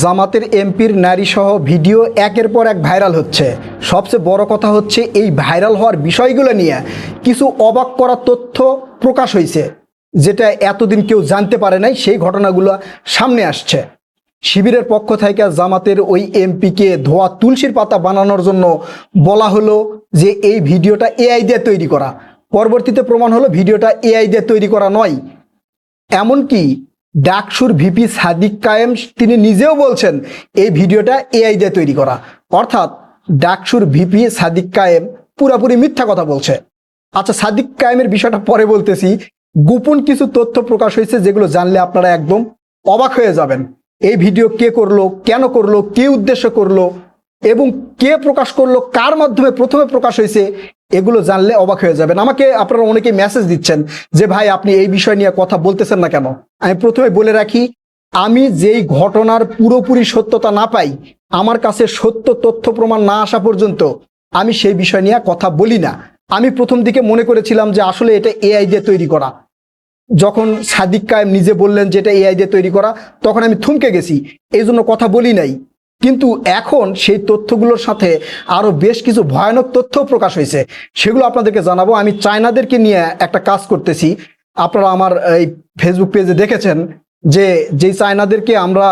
জামাতের এমপির নারীসহ ভিডিও একের পর এক ভাইরাল হচ্ছে। সবচেয়ে বড় কথা হচ্ছে এই ভাইরাল হওয়ার বিষয়গুলো নিয়ে কিছু অবাক করা তথ্য প্রকাশ হয়েছে, যেটা এতদিন কেউ জানতে পারে নাই। সেই ঘটনাগুলো সামনে আসছে। শিবিরের পক্ষ থেকে জামাতের ওই এমপিকে ধোয়া তুলসীর পাতা বানানোর জন্য বলা হলো যে এই ভিডিওটা এআই দিয়ে তৈরি করা। পরবর্তীতে প্রমাণ হলো ভিডিওটা এআই দিয়ে তৈরি করা নয়। এমনকি ডাকসুর ভিপি সাদিক কায়েম তিনি নিজেও বলছেন এই ভিডিওটা এআই দিয়ে তৈরি করা। অর্থাৎ ডাকসুর ভিপি সাদিক কায়েম পুরোপুরি মিথ্যা কথা বলছে। আচ্ছা, সাদিক কায়েমের বিষয়টা পরে বলতেছি। গোপন কিছু তথ্য প্রকাশ হয়েছে যেগুলো জানলে আপনারা একদম অবাক হয়ে যাবেন। এই ভিডিও কে করলো, কেন করলো, কে উদ্দেশ্য করলো এবং কে প্রকাশ করলো, কার মাধ্যমে প্রথমে প্রকাশ হয়েছে, এগুলো জানলে অবাক হয়ে যাবেন। আমাকে আপনারা অনেকেই মেসেজ দিচ্ছেন যে ভাই আপনি এই বিষয় নিয়ে কথা বলতেছেন না কেন। আমি প্রথমে বলে রাখি, আমি যেই ঘটনার পুরোপুরি সত্যতা না পাই, আমার কাছে সত্য তথ্য প্রমাণ না আসা পর্যন্ত আমি সেই বিষয় নিয়ে কথা বলি না। আমি প্রথম দিকে মনে করেছিলাম যে আসলে এটা এআই দিয়ে তৈরি করা। যখন সাদিক কায়েম নিজে বললেন যে এটা এআই দিয়ে তৈরি করা, তখন আমি থমকে গেছি, এই জন্য কথা বলি নাই। কিন্তু এখন সেই তথ্যগুলোর সাথে আরও বেশ কিছু ভয়ানক তথ্য প্রকাশ হয়েছে, সেগুলো আপনাদেরকে জানাবো। আমি চায়নাদেরকে নিয়ে একটা কাজ করতেছি। আপনারা আমার এই ফেসবুক পেজে দেখেছেন যে যেই চায়নাদেরকে আমরা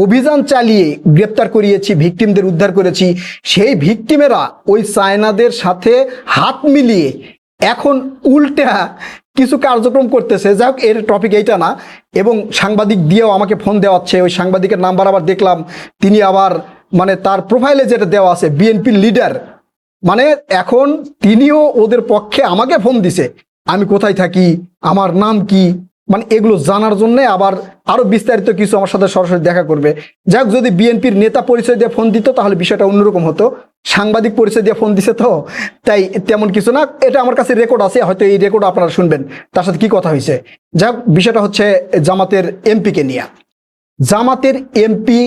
অভিযান চালিয়ে গ্রেপ্তার করিয়েছি, ভিকটিমদের উদ্ধার করেছি, সেই ভিকটিমেরা ওই চায়নাদের সাথে হাত মিলিয়ে এখন উল্টা কিছু কার্যক্রম করতেছে। যাই হোক, এর টপিক এইটা না। এবং সাংবাদিক দিয়েও আমাকে ফোন দেওয়াচ্ছে। ওই সাংবাদিকের নাম্বার আবার দেখলাম, তিনি আবার তার প্রোফাইলে যেটা দেওয়া আছে বিএনপির লিডার, এখন তিনিও ওদের পক্ষে আমাকে ফোন দিছে। আমি কোথায় থাকি, আমার নাম কি, এগুলো জানার জন্য আবার আরো বিস্তারিত কিছু আমার সাথে সরাসরি দেখা করবে। যাক, যদি বিএনপির নেতা পরিচয় দিয়ে ফোন দিত তাহলে বিষয়টা অন্যরকম হতো। সাংবাদিক পরিচয় দিয়ে ফোন দিছে, তো তাই তেমন কিছু না। এটা আমার কাছে রেকর্ড আছে, হয়তো এই রেকর্ড আপনারা শুনবেন তার সাথে কি কথা হয়েছে। যাক, বিষয়টা হচ্ছে জামাতের এমপিকে নিয়ে। জামাতের এমপি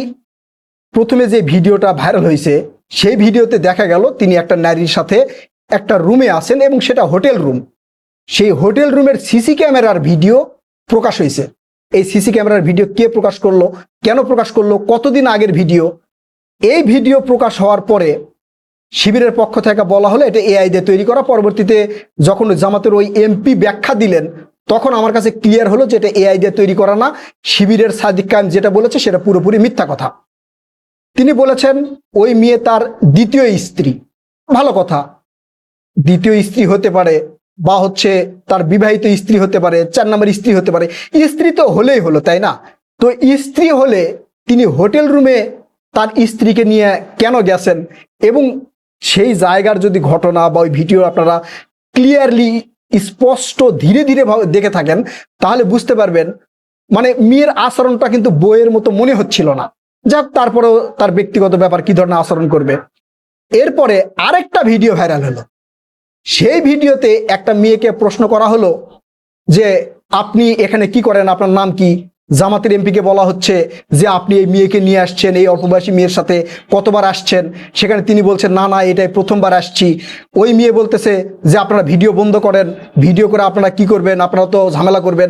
প্রথমে যে ভিডিওটা ভাইরাল হয়েছে, সেই ভিডিওতে দেখা গেল তিনি একটা নারীর সাথে একটা রুমে আছেন এবং সেটা হোটেল রুম। সেই হোটেল রুমের সিসি ক্যামেরার ভিডিও প্রকাশ হয়েছে। এই সিসি ক্যামেরার ভিডিও কে প্রকাশ করলো, কেন প্রকাশ করলো, কতদিন আগের ভিডিও। এই ভিডিও প্রকাশ হওয়ার পরে শিবিরের পক্ষ থেকে বলা হলো এটা এআই দিয়ে তৈরি করা। পরবর্তীতে যখন জামাতের ওই এমপি ব্যাখ্যা দিলেন, তখন আমার কাছে ক্লিয়ার হলো যে এটা এআই দিয়ে তৈরি করা না। শিবিরের সাদিক কায়েম যেটা বলেছে সেটা পুরোপুরি মিথ্যা কথা। তিনি বলেছেন ওই মেয়ে তার দ্বিতীয় স্ত্রী। ভালো কথা, দ্বিতীয় স্ত্রী হতে পারে, বা তার বিবাহিত স্ত্রী হতে পারে, 4 নম্বর স্ত্রী হতে পারে। স্ত্রী তো হলেই হলো, তাই না? তো স্ত্রী হলে তিনি হোটেল রুমে তার স্ত্রীকে নিয়ে কেন গেছেন, এবং সেই জায়গার যদি ঘটনা বা ওই ভিডিও আপনারা ক্লিয়ারলি স্পষ্ট ধীরে ধীরে দেখে থাকেন, তাহলে বুঝতে পারবেন মেয়ের আচরণটা কিন্তু বইয়ের মতো মনে হচ্ছিল না। যাক, তারপরেও তার ব্যক্তিগত ব্যাপার, কি ধরনের আচরণ করবে। এরপরে আরেকটা ভিডিও ভাইরাল হলো। সেই ভিডিওতে একটা মেয়েকে প্রশ্ন করা হলো যে আপনি এখানে কি করেন, আপনার নাম কি। জামাতের এমপিকে বলা হচ্ছে যে আপনি এই মেয়েকে নিয়ে আসছেন, এই অল্পবয়সী মেয়ের সাথে কতবার আসছেন। সেখানে তিনি বলছেন না না, এটাই প্রথমবার আসছি। ওই মেয়ে বলতেছে যে আপনারা ভিডিও বন্ধ করেন, ভিডিও করে আপনারা কি করবেন, আপনারা তো ঝামেলা করবেন।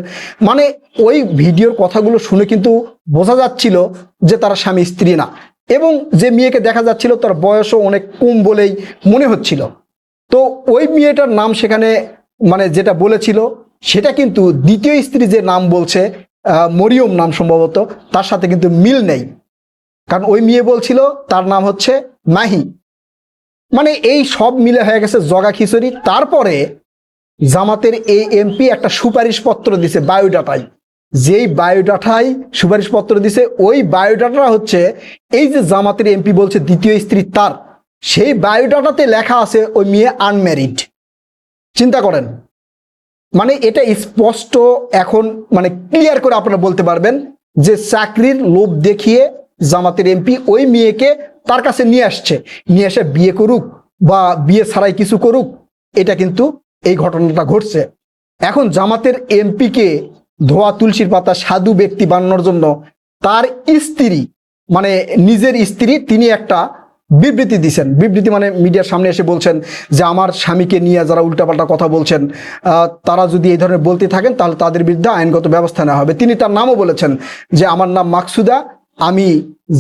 ওই ভিডিওর কথাগুলো শুনে কিন্তু বোঝা যাচ্ছিল যে তারা স্বামী স্ত্রী না, এবং যে মেয়েকে দেখা যাচ্ছিল তার বয়সও অনেক কম বলেই মনে হচ্ছিল। তো ওই মেয়েটার নাম সেখানে যেটা বলেছিল সেটা কিন্তু দ্বিতীয় স্ত্রী যে নাম বলছে, মরিয়ম নাম সম্ভবত, তার সাথে কিন্তু মিল নেই। কারণ ওই মেয়ে বলছিল তার নাম হচ্ছে মাহি। এই সব মিলে হয়ে গেছে জগা খিচুড়ি। তারপরে জামাতের এই এমপি একটা সুপারিশ পত্র দিছে বায়োডাটায়। যেই বায়োডাটায় সুপারিশ পত্র দিছে, ওই বায়োডাটা হচ্ছে এই যে জামাতের এমপি বলছে দ্বিতীয় স্ত্রী তার, সেই বায়োডাটাতে লেখা আছে ওই মেয়ে আনম্যারিড। চিন্তা করেন, এটা স্পষ্ট এখন ক্লিয়ার করে আপনারা বলতে পারবেন যে চাকরির লোভ দেখিয়ে জামাতের এমপি ওই মেয়েকে তার কাছে নিয়ে এসে বিয়ে করুক বা বিয়ে ছাড়াই কিছু করুক, এটা কিন্তু এই ঘটনাটা ঘটছে। এখন জামাতের এমপিকে ধোয়া তুলসীর পাতা সাধু ব্যক্তি বানানোর জন্য তার স্ত্রী নিজের স্ত্রী তিনি একটা বিবৃতি দিচ্ছেন। বিবৃতি মিডিয়ার সামনে এসে বলছেন যে আমার স্বামীকে নিয়ে যারা উল্টাপাল্টা কথা বলছেন, তারা যদি এই ধরনের বলতে থাকেন তাহলে তাদের বিরুদ্ধে আইনগত ব্যবস্থা নেওয়া হবে। তিনি তার নামও বলেছেন যে আমার নাম মাকসুদা, আমি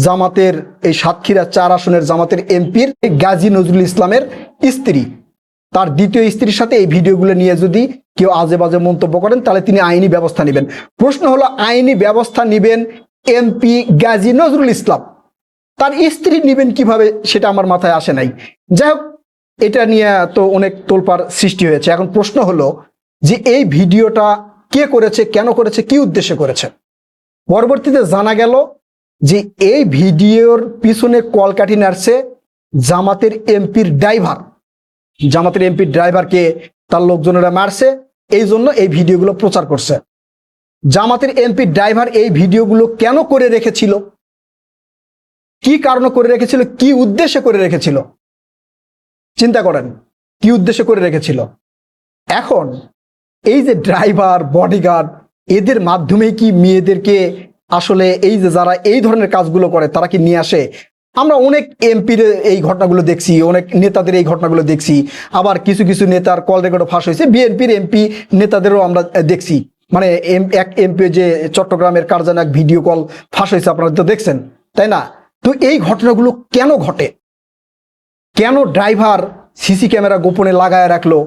জামাতের এই সাতক্ষীরা 4 আসনের জামাতের এমপির গাজী নজরুল ইসলামের স্ত্রী, তার দ্বিতীয় স্ত্রীর সাথে এই ভিডিওগুলো নিয়ে যদি কেউ আজে বাজে মন্তব্য করেন তাহলে তিনি আইনি ব্যবস্থা নেবেন। প্রশ্ন হলো, আইনি ব্যবস্থা নেবেন এমপি গাজী নজরুল ইসলাম, তার স্ত্রী নেবেন কিভাবে সেটা আমার মাথায় আসে নাই। যাই হোক, এটা নিয়ে তো অনেক তোলপাড় সৃষ্টি হয়েছে। এখন প্রশ্ন হলো যে এই ভিডিওটা কে করেছে, কেন করেছে, কি উদ্দেশ্যে করেছে। পরবর্তীতে জানা গেল যে এই ভিডিওর পিছনে কলকাঠি নাড়ছে জামাতের এমপির ড্রাইভার। জামাতের এমপির ড্রাইভারকে তার লোকজনেরা মারছে, এই জন্য এই ভিডিওগুলো প্রচার করছে। জামাতের এমপির ড্রাইভার এই ভিডিওগুলো কেন করে রেখেছিল, কি কারণে করে রেখেছিল, কি উদ্দেশ্যে করে রেখেছিল, চিন্তা করেন কি উদ্দেশ্যে করে রেখেছিল। এখন এই যে ড্রাইভার, বডিগার্ড, এদের মাধ্যমেই কি মেয়েদেরকে আসলে এই যে যারা এই ধরনের কাজগুলো করে তারা কি নিয়ে আসে? আমরা অনেক এমপির এই ঘটনাগুলো দেখছি, অনেক নেতাদের এই ঘটনাগুলো দেখছি, আবার কিছু কিছু নেতার কল রেকর্ডও ফাঁস হয়েছে, বিএনপির এমপি নেতাদেরও আমরা দেখছি। মানে এক এমপি যে চট্টগ্রামের কারজান এক ভিডিও কল ফাঁস হয়েছে, আপনারা তো দেখছেন, তাই না? তো এই ঘটনাগুলো কেন ঘটে, কেন ড্রাইভার সিসি ক্যামেরা গোপনে লাগায় রাখলো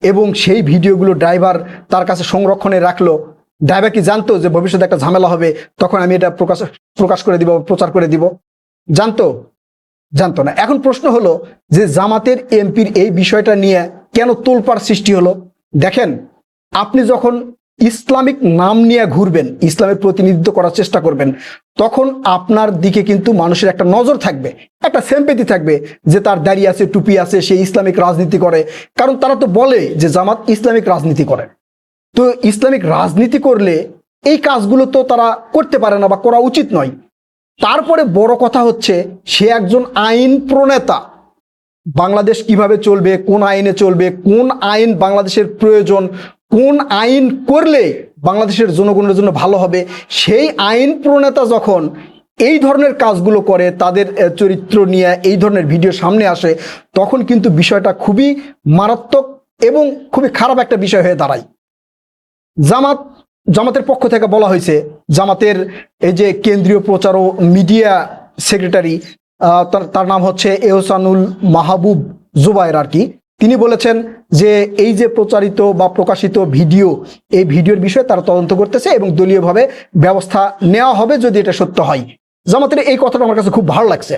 এবং সেই ভিডিওগুলো ড্রাইভার তার কাছে সংরক্ষণে রাখলো? ড্রাইভার কি জানতো যে ভবিষ্যতে একটা ঝামেলা হবে, তখন আমি এটা প্রকাশ করে দিব, প্রচার করে দিব? জানতো না। এখন প্রশ্ন হলো যে জামাতের এমপির এই বিষয়টা নিয়ে কেন তোলপাড় সৃষ্টি হলো। দেখেন, আপনি যখন ইসলামিক নাম নিয়ে ঘুরবেন, ইসলামের প্রতিনিধিত্ব করার চেষ্টা করবেন, তখন আপনার দিকে কিন্তু মানুষের একটা নজর থাকবে, একটা সিম্প্যাথি থাকবে যে তার দাড়ি আছে, টুপি আছে, সে ইসলামিক রাজনীতি করে। কারণ তারা তো বলে যে জামাত ইসলামিক রাজনীতি করে। তো ইসলামিক রাজনীতি করলে এই কাজগুলো তো তারা করতে পারে না বা করা উচিত নয়। তারপরে বড় কথা হচ্ছে সে একজন আইন প্রণেতা। বাংলাদেশ কিভাবে চলবে, কোন আইনে চলবে, কোন আইন বাংলাদেশের প্রয়োজন, কোন আইন করলে বাংলাদেশের জনগণের জন্য ভালো হবে, সেই আইন প্রণেতা যখন এই ধরনের কাজগুলো করে, তাদের চরিত্র নিয়ে এই ধরনের ভিডিও সামনে আসে, তখন কিন্তু বিষয়টা খুবই মারাত্মক এবং খুবই খারাপ একটা বিষয় হয়ে দাঁড়ায়। জামাতের পক্ষ থেকে বলা হয়েছে, জামাতের এই যে কেন্দ্রীয় প্রচার ও মিডিয়া সেক্রেটারি, তার নাম হচ্ছে এহসানুল মাহবুব জুবায়ের আর কি, তিনি বলেছেন যে এই যে প্রচারিত বা প্রকাশিত ভিডিও, এই ভিডিওর বিষয়ে তারা তদন্ত করতেছে এবং দলীয়ভাবে ব্যবস্থা নেওয়া হবে যদি এটা সত্য হয়। জামাতের এই কথাটা আমার কাছে খুব ভালো লাগছে।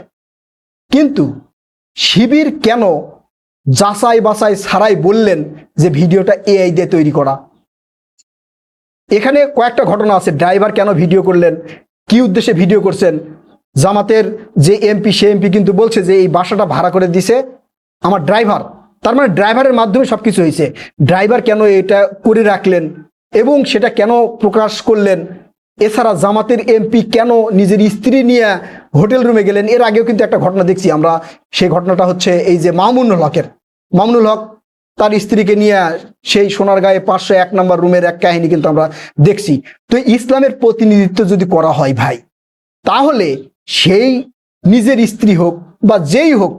কিন্তু শিবির কেন যাচাই বাছাই ছাড়াই বললেন যে ভিডিওটা এআই দিয়ে তৈরি করা? এখানে কয়েকটা ঘটনা আছে। ড্রাইভার কেন ভিডিও করলেন, কি উদ্দেশ্যে ভিডিও করছেন? জামাতের যে এমপি, সে এমপি কিন্তু বলছে যে এই বাসাটা ভাড়া করে দিছে আমার ড্রাইভার, তার মানে ড্রাইভারের মাধ্যমে সবকিছু হয়েছে। ড্রাইভার কেন এটা করে রাখলেন এবং সেটা কেন প্রকাশ করলেন? এছাড়া জামাতের এমপি কেন নিজের স্ত্রী নিয়ে হোটেল রুমে গেলেন? এর আগেও কিন্তু একটা ঘটনা দেখছি আমরা, সেই ঘটনাটা হচ্ছে এই যে মামুনুল হক তার স্ত্রীকে নিয়ে সেই সোনারগাঁয়ে 501 নম্বর রুমের এক কাহিনী কিন্তু আমরা দেখছি। তো ইসলামের প্রতিনিধিত্ব যদি করা হয় ভাই, তাহলে সেই নিজের স্ত্রী হোক বা যেই হোক,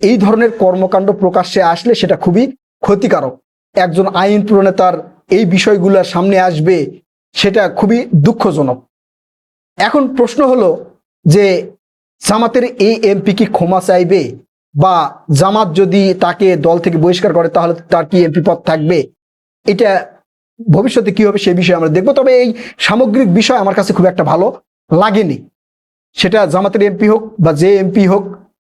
এই ধরনের কর্মকাণ্ড প্রকাশ্যে আসলে সেটা খুবই ক্ষতিকারক। একজন আইন প্রণেতার এই বিষয়গুলো সামনে আসবে, সেটা খুবই দুঃখজনক। এখন প্রশ্ন হলো যে জামাতের এই এমপি কি ক্ষমা চাইবে, বা জামাত যদি তাকে দল থেকে বহিষ্কার করে তাহলে তার কি এমপি পদ থাকবে? এটা ভবিষ্যতে কি হবে সেই বিষয়ে আমরা দেখবো। তবে এই সামগ্রিক বিষয় আমার কাছে খুব একটা ভালো লাগেনি। সেটা জামাতের এমপি হোক বা যে এমপি হোক,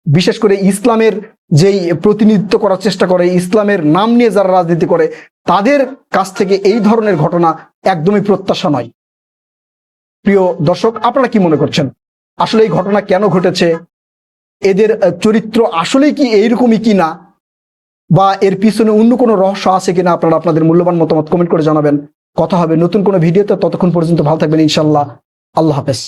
বিশেষ করে ইসলামের যেই প্রতিনিধিত্ব করার চেষ্টা করে, ইসলামের নাম নিয়ে যারা রাজনীতি করে, তাদের কাছ থেকে এই ধরনের ঘটনা একদমই প্রত্যাশা নয়। প্রিয় দর্শক, আপনারা কি মনে করছেন? আসলে এই ঘটনা কেন ঘটেছে? এদের চরিত্র আসলেই কি এইরকমই কিনা, বা এর পিছনে অন্য কোনো রহস্য আছে কিনা? আপনারা আপনাদের মূল্যবান মতামত কমেন্ট করে জানাবেন। কথা হবে নতুন কোনো ভিডিওতে। ততক্ষণ পর্যন্ত ভালো থাকবেন ইনশাল্লাহ। আল্লাহ হাফেজ।